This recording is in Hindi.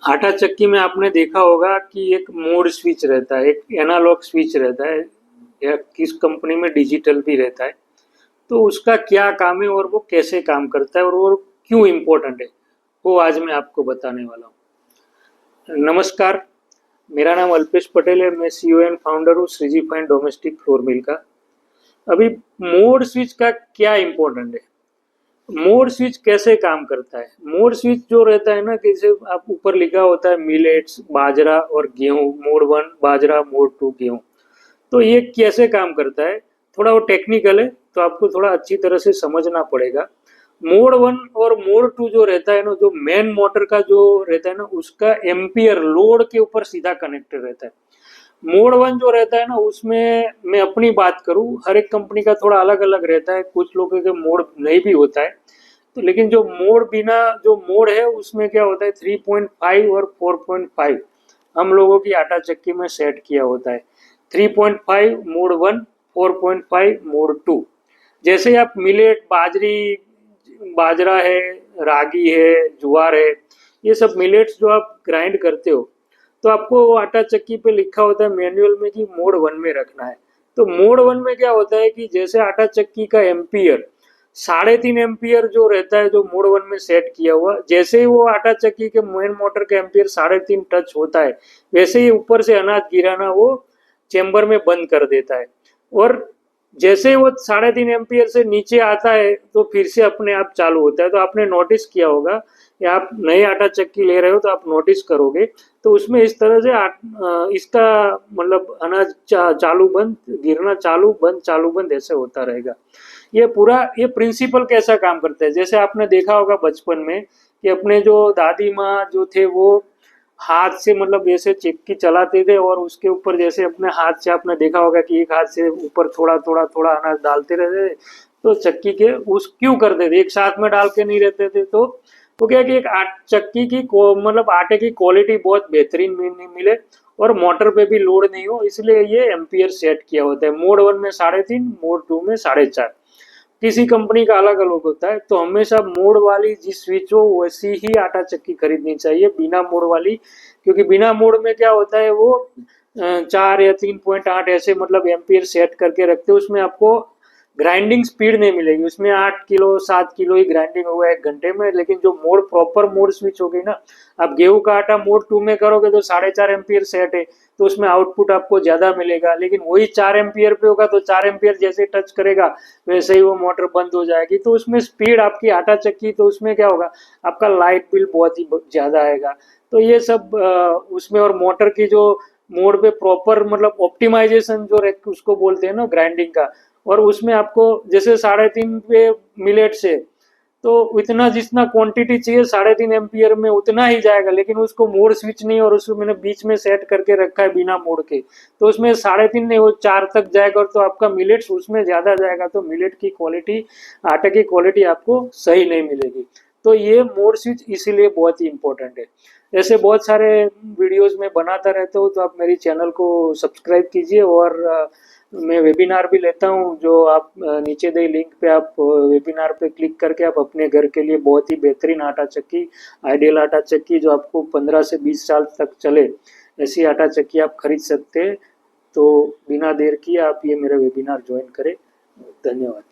आटा चक्की में आपने देखा होगा कि एक मोड स्विच रहता है, एक एनालॉग स्विच रहता है, या किस कंपनी में डिजिटल भी रहता है। तो उसका क्या काम है और वो कैसे काम करता है और वो क्यों इम्पोर्टेंट है, वो आज मैं आपको बताने वाला हूँ। नमस्कार, मेरा नाम अल्पेश पटेल है। मैं सीईओ एंड फाउंडर हूँ Shreeji fine domestic flour mill का। अभी मोड स्विच का क्या इम्पोर्टेंट है, मोड स्विच कैसे काम करता है। मोड स्विच जो रहता है ना, जैसे आप ऊपर लिखा होता है मिलेट्स, बाजरा और गेहूं, मोड 1 बाजरा, मोड 2 गेहूं। तो ये कैसे काम करता है, थोड़ा वो टेक्निकल है, तो आपको थोड़ा अच्छी तरह से समझना पड़ेगा। मोड 1 और मोड 2 जो रहता है ना, जो मेन मोटर का जो रहता है ना, उसका एम्पियर लोड के ऊपर सीधा कनेक्टेड रहता है। मोड 1 जो रहता है ना, उसमें मैं अपनी बात करूं, हर एक कंपनी का थोड़ा अलग अलग रहता है, कुछ लोगों के मोड नहीं भी होता है। तो लेकिन जो मोड बिना जो मोड है उसमें क्या होता है, 3.5 और 4.5 हम लोगों की आटा चक्की में सेट किया होता है। 3.5 मोड 1, 4.5 मोड 2। जैसे आप मिलेट, बाजरा है, रागी है, ज्वार है, ये सब मिलेट्स जो आप ग्राइंड करते हो, तो आपको आटा चक्की पे लिखा होता है मैनुअल में कि मोड 1 में रखना है। तो मोड 1 में क्या होता है कि जैसे आटा चक्की का एम्पियर 3.5 एम्पियर जो रहता है, जो मोड 1 में सेट किया हुआ, जैसे ही वो आटा चक्की के मेन मोटर का एम्पियर 3.5 टच होता है, वैसे ही ऊपर से अनाज गिराना वो चेम्बर में बंद कर देता है। और जैसे ही वो 3.5 एम्पियर से नीचे आता है तो फिर से अपने आप चालू होता है। तो आपने नोटिस किया होगा, या आप नई आटा चक्की ले रहे हो तो आप नोटिस करोगे, तो उसमें इस तरह से इसका मतलब अनाज चालू बंद, गिरना चालू बंद, चालू बंद ऐसे होता रहेगा। ये पूरा ये प्रिंसिपल कैसा काम करता है, जैसे आपने देखा होगा बचपन में कि अपने जो दादी माँ जो थे वो हाथ से मतलब ऐसे चक्की चलाते थे, और उसके ऊपर जैसे अपने हाथ से आपने देखा होगा कि एक हाथ से ऊपर थोड़ा थोड़ा थोड़ा अनाज डालते रहते थे। तो चक्की के उस क्यों करते थे, एक साथ में डाल के नहीं रहते थे। तो वो क्या कि एक चक्की की मतलब आटे की क्वालिटी बहुत बेहतरीन मिले और मोटर पे भी लोड नहीं हो, इसलिए ये एम्पियर सेट किया होता है। मोड 1 में 3.5, मोड 2 में 4.5। किसी कंपनी का अलग अलग होता है। तो हमेशा मोड वाली जिस स्विच हो वैसी ही आटा चक्की खरीदनी चाहिए, बिना मोड वाली। क्योंकि बिना मोड में क्या होता है, वो 4 या 3.8 ऐसे मतलब एम्पियर सेट करके रखते हैं, उसमें आपको ग्राइंडिंग स्पीड नहीं मिलेगी। उसमें 8 किलो 7 किलो ही ग्राइंडिंग होगा 1 घंटे में। लेकिन जो मोड प्रॉपर मोड स्विच हो गई ना, आप गेहूं का आटा मोड 2 में करोगे तो 4.5 एम्पियर सेट है, तो उसमें आउटपुट आपको ज्यादा मिलेगा। लेकिन वही 4 एम्पियर पे होगा तो 4 एम्पियर जैसे टच करेगा वैसे ही वो मोटर बंद हो जाएगी। तो उसमें स्पीड आपकी आटा चक्की, तो उसमें क्या होगा, आपका लाइट बिल बहुत ही ज्यादा आएगा। तो ये सब उसमें, और मोटर की जो मोड पे प्रॉपर मतलब ऑप्टिमाइजेशन जो उसको बोलते हैं ना ग्राइंडिंग का, और उसमें आपको जैसे 3.5 पे मिलेट से, तो इतना जितना क्वांटिटी चाहिए 3.5 एम्पियर में उतना ही जाएगा। लेकिन उसको मोड स्विच नहीं, और उसको मैंने बीच में सेट करके रखा है बिना मोड के, तो उसमें 3.5 नहीं, वो 4 तक जाएगा। और तो आपका मिलेट्स उसमें ज्यादा जाएगा, तो मिलेट की क्वालिटी, आटे की क्वालिटी आपको सही नहीं मिलेगी। तो ये मोड स्विच इसीलिए बहुत ही इंपॉर्टेंट है। ऐसे बहुत सारे वीडियोस में बनाता रहता हूँ, तो आप मेरी चैनल को सब्सक्राइब कीजिए। और मैं वेबिनार भी लेता हूँ, जो आप नीचे दे लिंक पे आप वेबिनार पे क्लिक करके आप अपने घर के लिए बहुत ही बेहतरीन आटा चक्की, आइडियल आटा चक्की जो आपको 15 से 20 साल तक चले, ऐसी आटा चक्की आप खरीद सकते हैं। तो बिना देर किए आप ये मेरा वेबिनार ज्वाइन करें। धन्यवाद।